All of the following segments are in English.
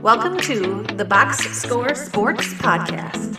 Welcome to the Box Score Sports Podcast.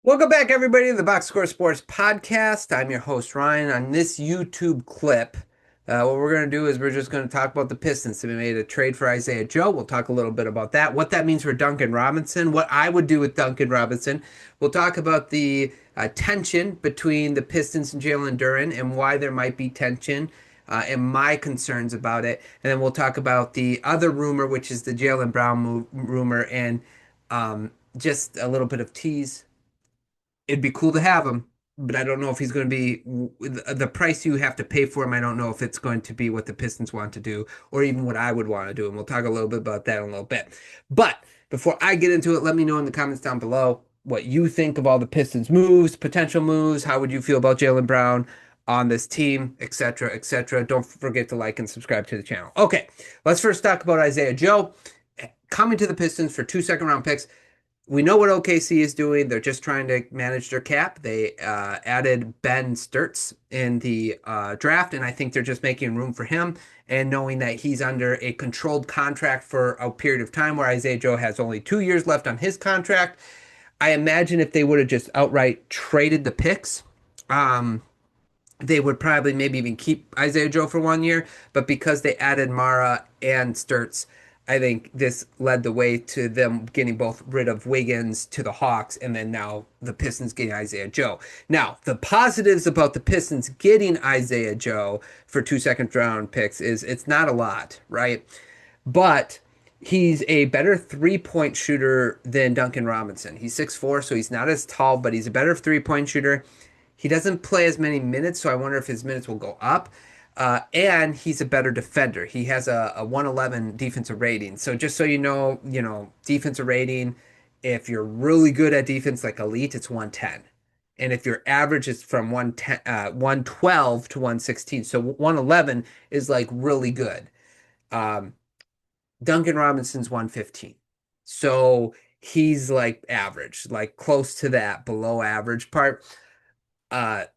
Welcome back, everybody, to the Box Score Sports Podcast. I'm your host, Ryan. On this YouTube clip, what we're going to do is we're just going to talk about the Pistons. So we made a trade for Isaiah Joe. We'll talk a little bit about that, what that means for Duncan Robinson, what I would do with Duncan Robinson. We'll talk about the tension between the Pistons and Jalen Duren and why there might be tension and my concerns about it. And then we'll talk about the other rumor, which is the Jaylen Brown rumor, and just a little bit of tease. It'd be cool to have him, but I don't know if he's going to be the price you have to pay for him. I don't know if it's going to be what the Pistons want to do or even what I would want to do. And we'll talk a little bit about that in a little bit. But before I get into it, let me know in the comments down below what you think of all the Pistons moves, potential moves. How would you feel about Jaylen Brown on this team, etc., etc. Don't forget to like and subscribe to the channel. Okay, let's first talk about Isaiah Joe coming to the Pistons for 2 second-round picks. We know what OKC is doing. They're just trying to manage their cap. They added Ben Sturtz in the draft, and I think they're just making room for him and knowing that he's under a controlled contract for a period of time where Isaiah Joe has only 2 years left on his contract. I imagine if they would have just outright traded the picks, they would probably maybe even keep Isaiah Joe for 1 year. But because they added Mara and Sturtz, I think this led the way to them getting both rid of Wiggins to the Hawks, and then now the Pistons getting Isaiah Joe. Now, the positives about the Pistons getting Isaiah Joe for 2 second-round picks is it's not a lot, right? But he's a better three-point shooter than Duncan Robinson. He's 6'4", so he's not as tall, but he's a better three-point shooter. He doesn't play as many minutes, so I wonder if his minutes will go up. And he's a better defender. He has a 111 defensive rating. So just so you know, defensive rating, if you're really good at defense like elite, it's 110. And if your average is from 112 to 116. So 111 is like really good. Duncan Robinson's 115. So he's like average, like close to that below average part.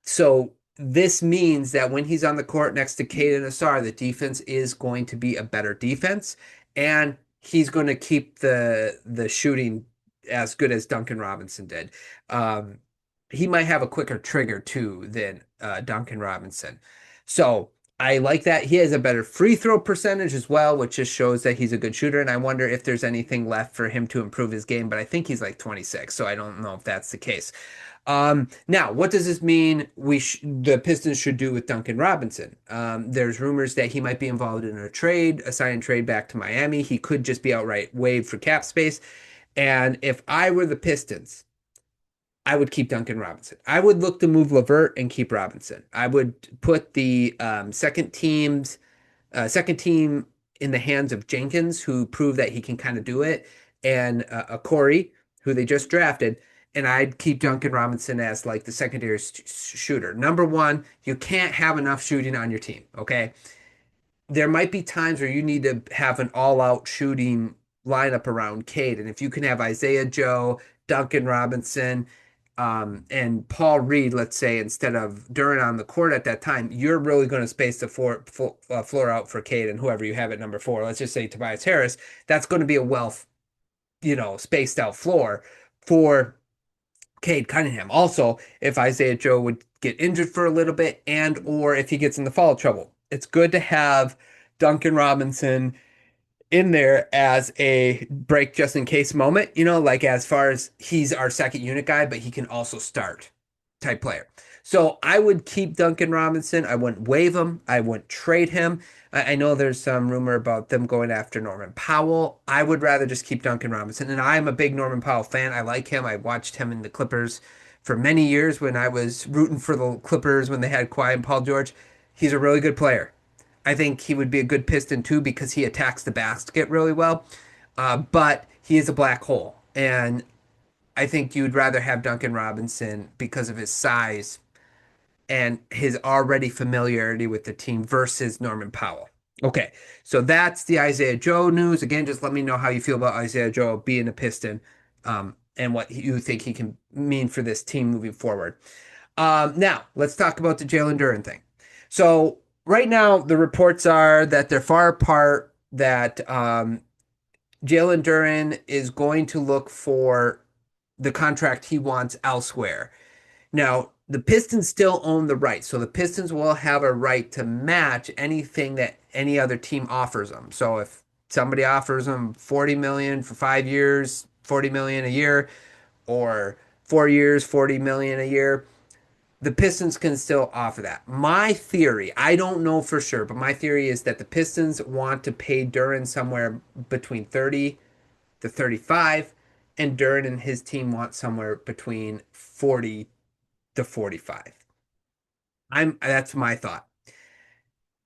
So this means that when he's on the court next to Cade and Asar, the defense is going to be a better defense, and he's going to keep the shooting as good as Duncan Robinson did. He might have a quicker trigger too than Duncan Robinson. So I like that. He has a better free throw percentage as well, which just shows that he's a good shooter. And I wonder if there's anything left for him to improve his game, but I think he's like 26, so I don't know if that's the case. Now, what does this mean the Pistons should do with Duncan Robinson? There's rumors that he might be involved in a sign and trade back to Miami. He could just be outright waived for cap space. And if I were the Pistons, I would keep Duncan Robinson. I would look to move LeVert and keep Robinson. I would put the second team in the hands of Jenkins, who proved that he can kind of do it, and a Corey, who they just drafted. And I'd keep Duncan Robinson as like the secondary shooter. Number one, you can't have enough shooting on your team, okay? There might be times where you need to have an all-out shooting lineup around Cade. And if you can have Isaiah Joe, Duncan Robinson, and Paul Reed, let's say, instead of Duren on the court at that time, you're really going to space the floor out for Cade and whoever you have at number 4. Let's just say Tobias Harris. That's going to be a spaced out floor for Cade Cunningham. Also, if Isaiah Joe would get injured for a little bit and or if he gets into foul trouble, it's good to have Duncan Robinson in there as a break just in case moment, like as far as he's our second unit guy, but he can also start type player. So I would keep Duncan Robinson. I wouldn't waive him. I wouldn't trade him. I know there's some rumor about them going after Norman Powell. I would rather just keep Duncan Robinson. And I'm a big Norman Powell fan. I like him. I watched him in the Clippers for many years when I was rooting for the Clippers when they had Kawhi and Paul George. He's a really good player. I think he would be a good Piston too because he attacks the basket really well. But he is a black hole. And I think you'd rather have Duncan Robinson because of his size and his already familiarity with the team versus Norman Powell. Okay, so that's the Isaiah Joe news. Again, just let me know how you feel about Isaiah Joe being a Piston. and what you think he can mean for this team moving forward. Now, let's talk about the Jalen Duren thing. So, right now, the reports are that they're far apart, that Jalen Duren is going to look for the contract he wants elsewhere. Now, the Pistons still own the right, so the Pistons will have a right to match anything that any other team offers them. So if somebody offers them 40 million for 5 years, 40 million a year, or 4 years, 40 million a year, the Pistons can still offer that. My theory, I don't know for sure, but my theory is that the Pistons want to pay Duren somewhere between 30 to 35, and Duren and his team want somewhere between 40 to 45. That's my thought.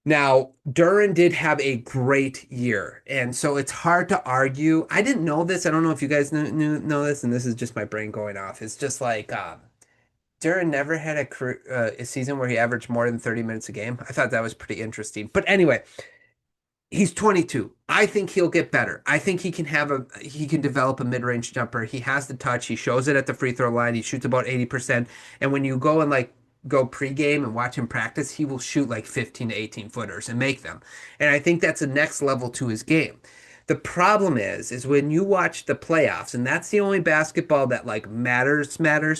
Now, Duren did have a great year, and so it's hard to argue. I didn't know this. I don't know if you guys know this, and this is just my brain going off. It's just like Duren never had a season where he averaged more than 30 minutes a game. I thought that was pretty interesting. But anyway, he's 22. I think he'll get better. I think he can develop a mid-range jumper. He has the touch. He shows it at the free throw line. He shoots about 80%. And when you go and go pregame and watch him practice, he will shoot like 15 to 18 footers and make them. And I think that's a next level to his game. The problem is when you watch the playoffs, and that's the only basketball that like matters,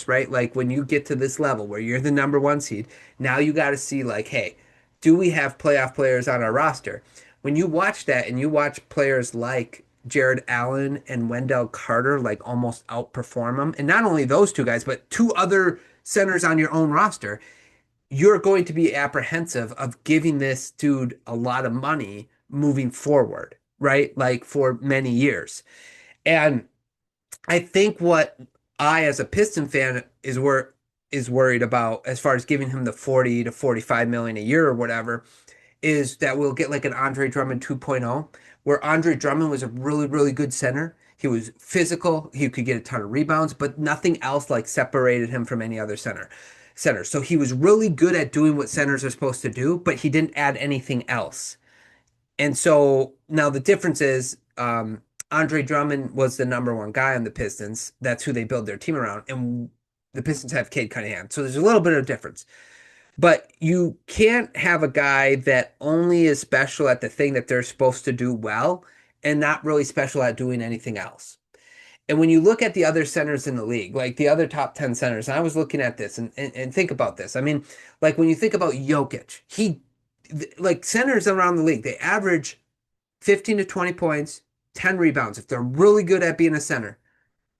right? Like when you get to this level where you're the number one seed, now you got to see like, hey, do we have playoff players on our roster? When you watch that and you watch players like Jared Allen and Wendell Carter like almost outperform them, and not only those two guys, but two other centers on your own roster, you're going to be apprehensive of giving this dude a lot of money moving forward, right? Like for many years. And I think what I, as a Piston fan, is worried about as far as giving him the 40 to 45 million a year or whatever is that we'll get like an Andre Drummond 2.0, where Andre Drummond was a really, really good center. He was physical. He could get a ton of rebounds, but nothing else like separated him from any other center. So he was really good at doing what centers are supposed to do, but he didn't add anything else. And so now the difference is Andre Drummond was the number one guy on the Pistons. That's who they build their team around. And the Pistons have Cade Cunningham. So there's a little bit of difference. But you can't have a guy that only is special at the thing that they're supposed to do well and not really special at doing anything else. And when you look at the other centers in the league, like the other top 10 centers, and I was looking at this and think about this. I mean, like when you think about Jokic, like centers around the league, they average 15 to 20 points, 10 rebounds. If they're really good at being a center,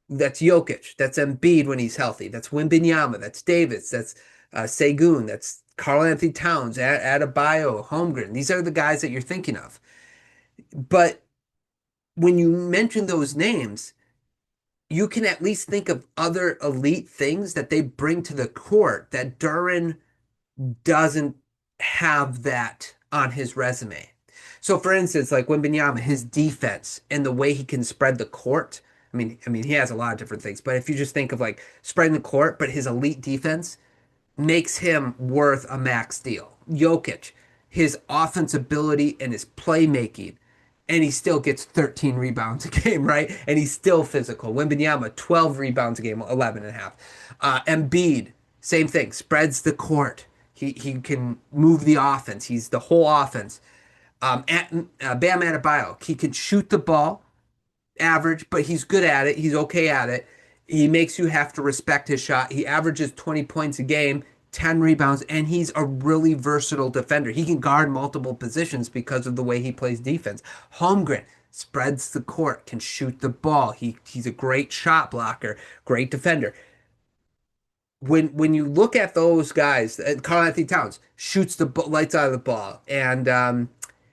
that's Jokic. That's Embiid when he's healthy. That's Wembanyama. That's Davis. That's Segun. That's Karl Anthony Towns, Adebayo, Holmgren. These are the guys that you're thinking of. But when you mention those names, you can at least think of other elite things that they bring to the court that Duren doesn't have that on his resume. So, for instance, like Wembanyama, his defense and the way he can spread the court. I mean, he has a lot of different things, but if you just think of like spreading the court, but his elite defense makes him worth a max deal. Jokic, his offense ability and his playmaking, and he still gets 13 rebounds a game, right? And he's still physical. Wembanyama, 12 rebounds a game, 11 and a half. Embiid, same thing, spreads the court. He can move the offense. He's the whole offense. Bam Adebayo, he can shoot the ball, average, but he's good at it. He's okay at it. He makes you have to respect his shot. He averages 20 points a game, 10 rebounds, and he's a really versatile defender. He can guard multiple positions because of the way he plays defense. Holmgren spreads the court, can shoot the ball. He's a great shot blocker, great defender. When you look at those guys, Karl Anthony Towns shoots the lights out of the ball, and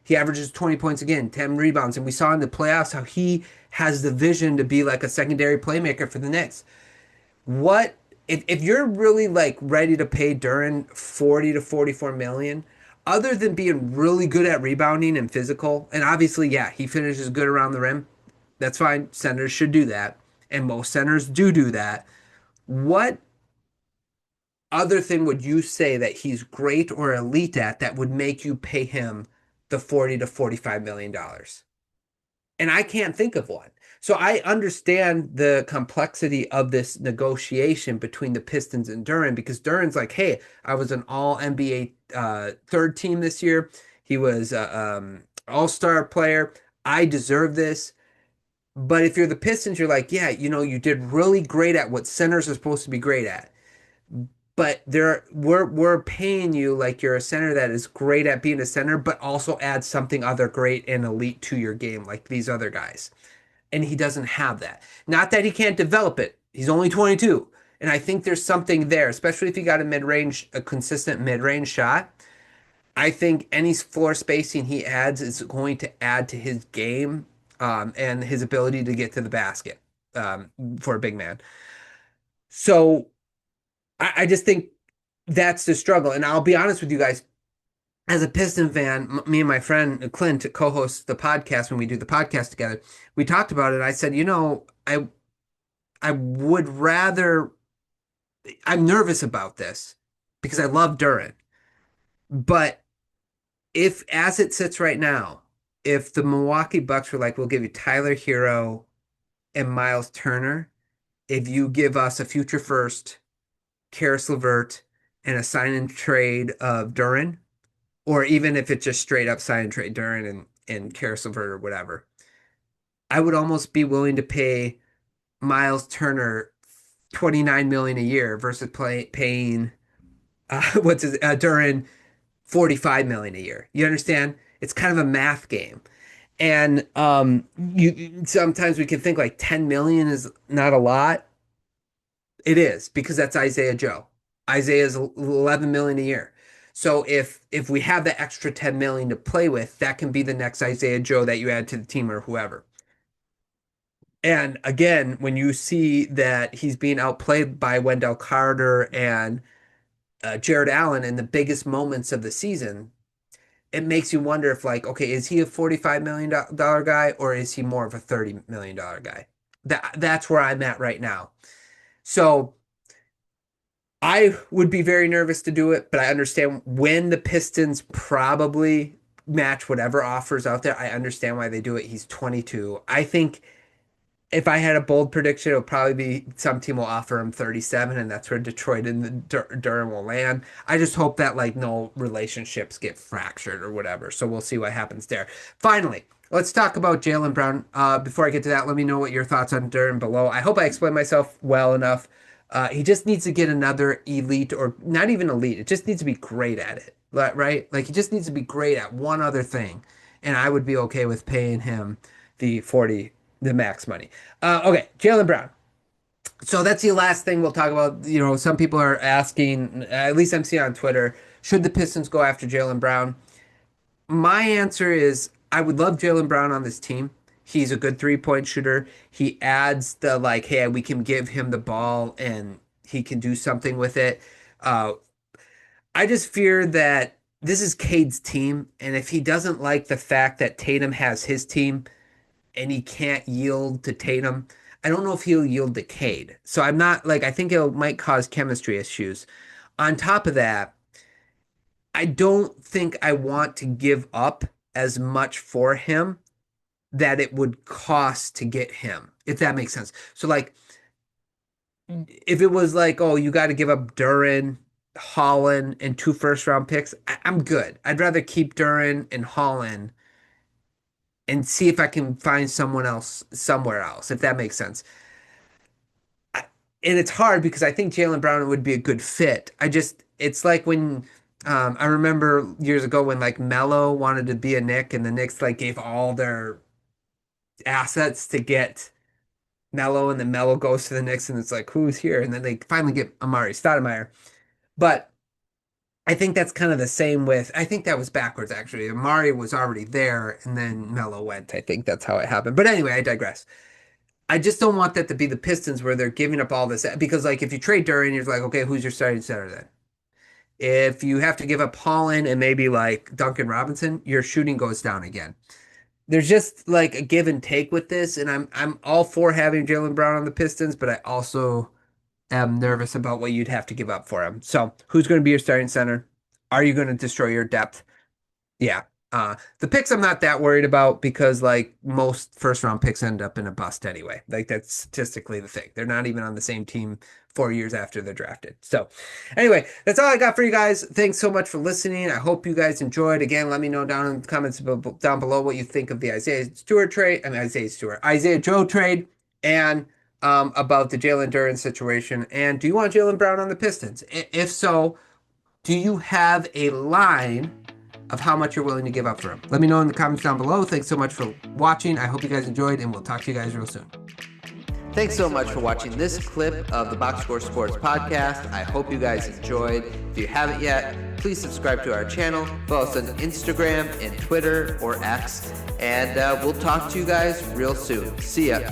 he averages 20 points again, 10 rebounds. And we saw in the playoffs how he has the vision to be like a secondary playmaker for the Knicks. What if you're really like ready to pay Duren 40 to 44 million, other than being really good at rebounding and physical, and obviously, yeah, he finishes good around the rim. That's fine. Centers should do that. And most centers do that. What other thing would you say that he's great or elite at that would make you pay him the 40 to 45 million dollars? And I can't think of one. So I understand the complexity of this negotiation between the Pistons and Duren because Duren's like, hey, I was an all NBA third team this year. He was all-star player. I deserve this. But if you're the Pistons, you're like, yeah, you did really great at what centers are supposed to be great at. But we're paying you like you're a center that is great at being a center, but also adds something other great and elite to your game, like these other guys. And he doesn't have that. Not that he can't develop it. He's only 22. And I think there's something there, especially if you got a consistent mid-range shot. I think any floor spacing he adds is going to add to his game and his ability to get to the basket for a big man. So I just think that's the struggle. And I'll be honest with you guys, as a Piston fan, me and my friend Clint co-host the podcast when we do the podcast together. We talked about it. I said, I would rather. I'm nervous about this because I love Duren, but if as it sits right now, if the Milwaukee Bucks were like, we'll give you Tyler Hero and Miles Turner, if you give us a future first, Karis LeVert, and a sign and trade of Duren, or even if it's just straight up sign and trade Duren and Karis LeVert or whatever, I would almost be willing to pay Miles Turner 29 million a year versus paying Duren 45 million a year. You understand? It's kind of a math game. And you sometimes we can think like 10 million is not a lot. It is because that's Isaiah Joe. Isaiah's 11 million a year. So if we have the extra 10 million to play with, that can be the next Isaiah Joe that you add to the team or whoever. And again, when you see that he's being outplayed by Wendell Carter and Jared Allen in the biggest moments of the season, it makes you wonder if like, okay, is he a $45 million guy or is he more of a $30 million guy? That's where I'm at right now. So I would be very nervous to do it, but I understand when the Pistons probably match whatever offers out there. I understand why they do it. He's 22. I think if I had a bold prediction, it would probably be some team will offer him 37, and that's where Detroit and Durham will land. I just hope that like no relationships get fractured or whatever. So we'll see what happens there. Finally, let's talk about Jaylen Brown. Before I get to that, let me know what your thoughts on Durham below. I hope I explained myself well enough. He just needs to get another elite or not even elite. It just needs to be great at it, right? Like he just needs to be great at one other thing, and I would be okay with paying him the 40 the max money. Okay, Jaylen Brown. So that's the last thing we'll talk about. Some people are asking, at least I'm seeing on Twitter, should the Pistons go after Jaylen Brown? My answer is I would love Jaylen Brown on this team. He's a good three-point shooter. He adds the like, hey, we can give him the ball and he can do something with it. Uh, I just fear that this is Cade's team, and if he doesn't like the fact that Tatum has his team, and he can't yield to Tatum, I don't know if he'll yield to Cade. So I'm not like I think it might cause chemistry issues. On top of that, I don't think I want to give up as much for him that it would cost to get him, if that makes sense. So like if it was like, oh, you got to give up Duren, Holland, and two first round picks, I'm good. I'd rather keep Duren and Holland and see if I can find someone else somewhere else, if that makes sense. And it's hard because I think Jaylen Brown would be a good fit. It's like when I remember years ago when like Melo wanted to be a Knick and the Knicks like gave all their assets to get Melo and then Melo goes to the Knicks and it's like, who's here? And then they finally get Amari Stoudemire. But I think that's kind of the same with, I think that was backwards actually. Amari was already there and then Melo went. I think that's how it happened. But anyway, I digress. I just don't want that to be the Pistons where they're giving up all this because like if you trade Duren, you're like, okay, who's your starting center then? If you have to give up Holland and maybe like Duncan Robinson, your shooting goes down again. There's just like a give and take with this, and I'm all for having Jaylen Brown on the Pistons, but I also am nervous about what you'd have to give up for him. So who's going to be your starting center? Are you going to destroy your depth? Yeah. The picks I'm not that worried about because like most first round picks end up in a bust anyway. Like that's statistically the thing. They're not even on the same team 4 years after they're drafted. So anyway, that's all I got for you guys. Thanks so much for listening. I hope you guys enjoyed. Again, let me know down in the comments down below what you think of the Isaiah Joe trade and about the Jalen Duren situation. And do you want Jaylen Brown on the Pistons? If so, do you have a line of how much you're willing to give up for him? Let me know in the comments down below. Thanks so much for watching. I hope you guys enjoyed, and we'll talk to you guys real soon. Thanks so much for watching this clip of the Box Score Sports Podcast. I hope you guys enjoyed. If you haven't yet, please subscribe to our channel. Follow us on Instagram and Twitter or X, and we'll talk to you guys real soon. See ya.